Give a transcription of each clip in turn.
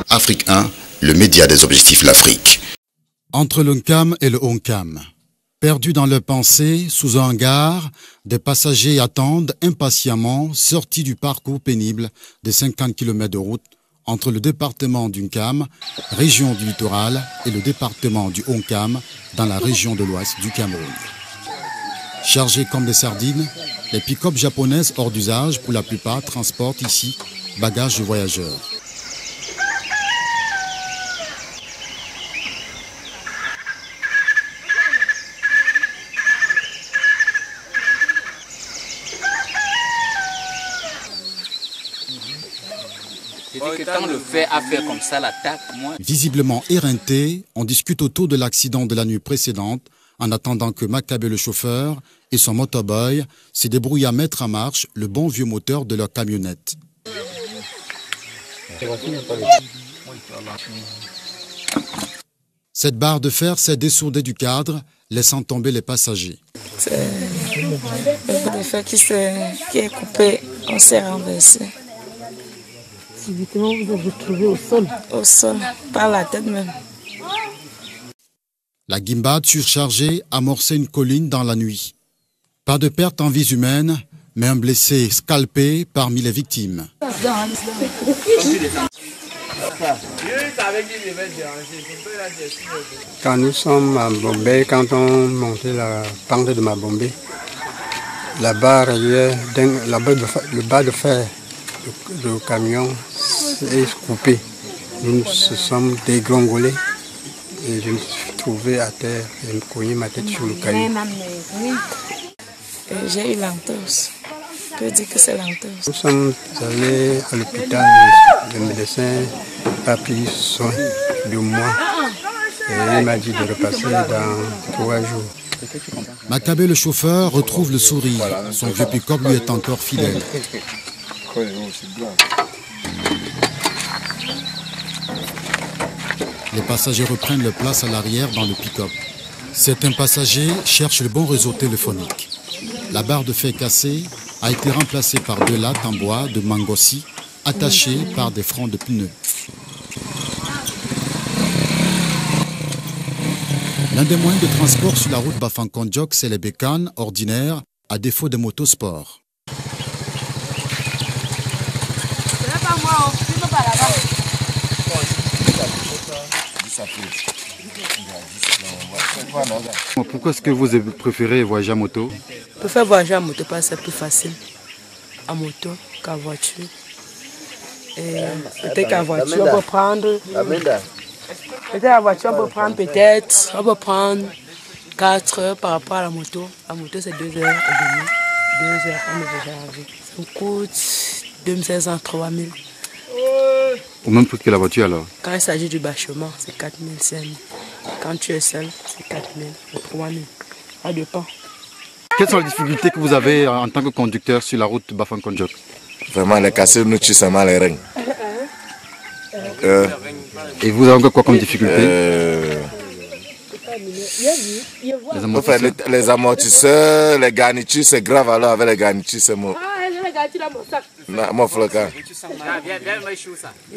Afrique 1, le média des objectifs l'Afrique. Entre le Nkam et le Onkam, perdus dans leurs pensées, sous un hangar, des passagers attendent impatiemment, sortis du parcours pénible de 50 km de route entre le département du Nkam, région du littoral, et le département du Onkam, dans la région de l'ouest du Cameroun. Chargés comme des sardines, les pick-up japonaises hors d'usage, pour la plupart, transportent ici bagages de voyageurs. Quand le fait à faire comme ça, l'attaque, moi... Visiblement éreintés, on discute autour de l'accident de la nuit précédente, en attendant que Makabe le chauffeur et son motorboy se débrouillent à mettre en marche le bon vieux moteur de leur camionnette. Cette barre de fer s'est dessourdée du cadre, laissant tomber les passagers. C'est le bout de fer qui est coupé, on s'est renversé. Subitement, vous avez retrouvé au sol. Au sol, par la tête même. La guimbade surchargée amorçait une colline dans la nuit. Pas de perte en vies humaines, mais un blessé scalpé parmi les victimes. Quand nous sommes à Bombay, quand on montait la pente de ma Bombay, la barre, le bas de fer du camion est coupé. Nous nous sommes dégringolés et je me suis trouvé à terre et me cogné ma tête sur le caillou. J'ai eu l'entorse. Je peux dire que c'est l'entorse. Nous sommes allés à l'hôpital, le médecin a pris soin de moi et il m'a dit de repasser dans 3 jours. Makabe le chauffeur retrouve le sourire. Son vieux pick-up lui est encore fidèle. Les passagers reprennent leur place à l'arrière dans le pick-up. Certains passagers cherchent le bon réseau téléphonique. La barre de fer cassée a été remplacée par 2 lattes en bois de mangossi attachées par des fronts de pneus. L'un des moyens de transport sur la route Bafang-Kondiok, c'est les bécanes ordinaires, à défaut des motosports. Pourquoi est-ce que vous préférez voyager à moto? Je préfère voyager à moto parce que c'est plus facile à moto qu'à voiture. Et peut-être qu'à voiture, on peut prendre. Peut-être à voiture, on peut prendre on peut prendre 4 heures par rapport à la moto. La moto, c'est 2 heures et demie. 2 heures, on est déjà arrivé. Ça me coûte 2500, 3000. Au même prix que la voiture alors? Quand il s'agit du bâchement, c'est 4000, 5000. Quand tu es seul, c'est 4000 ou 3000. Ça dépend. Quelles sont les difficultés que vous avez en tant que conducteur sur la route Bafang-Kondiok? Vraiment, les cassures nous tuent seulement les reins. Et vous avez encore quoi comme difficulté? Les amortisseurs, les garnitures, c'est grave alors avec les garnitures, c'est mort.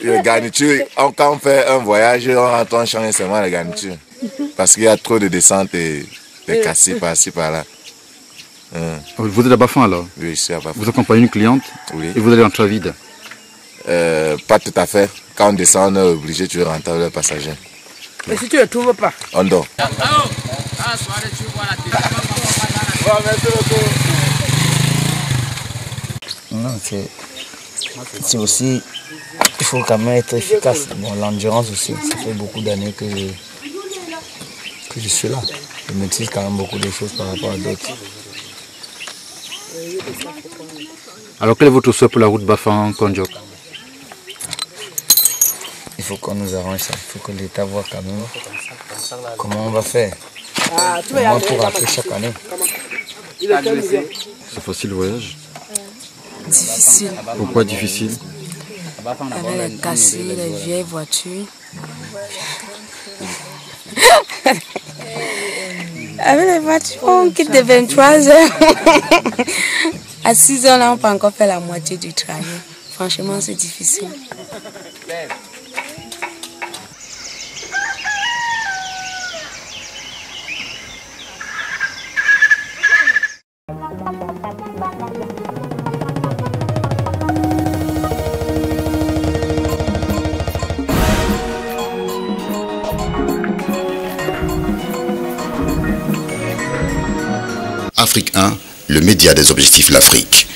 Les garnitures, quand on fait un voyage, on rentre, on change seulement les garnitures. Parce qu'il y a trop de descentes et des cassés par-ci, par-là. Vous êtes à Bafang alors? Oui, je suis à Bafang. Vous accompagnez une cliente? Oui. Et vous allez rentrer vide? Pas tout à fait. Quand on descend, on est obligé de rentrer avec le passager. Mais si tu ne le trouves pas? On dort. Non, c'est aussi, il faut quand même être efficace. Bon, l'endurance aussi, ça fait beaucoup d'années que je suis là. Je maîtrise quand même beaucoup de choses par rapport à d'autres. Alors quel est votre souhait pour la route Bafang-Kondiok? Il faut qu'on nous arrange ça. Il faut que l'État voit quand même comment on va faire. Comment pour rentrer chaque année. C'est facile le voyage? Difficile. Pourquoi difficile? Avec les cassés, les vieilles voitures, Avec les voitures, on quitte de 23h. À 6h, là, on peut encore faire la moitié du trajet. Franchement, c'est difficile. Afrique 1, le média des objectifs l'Afrique.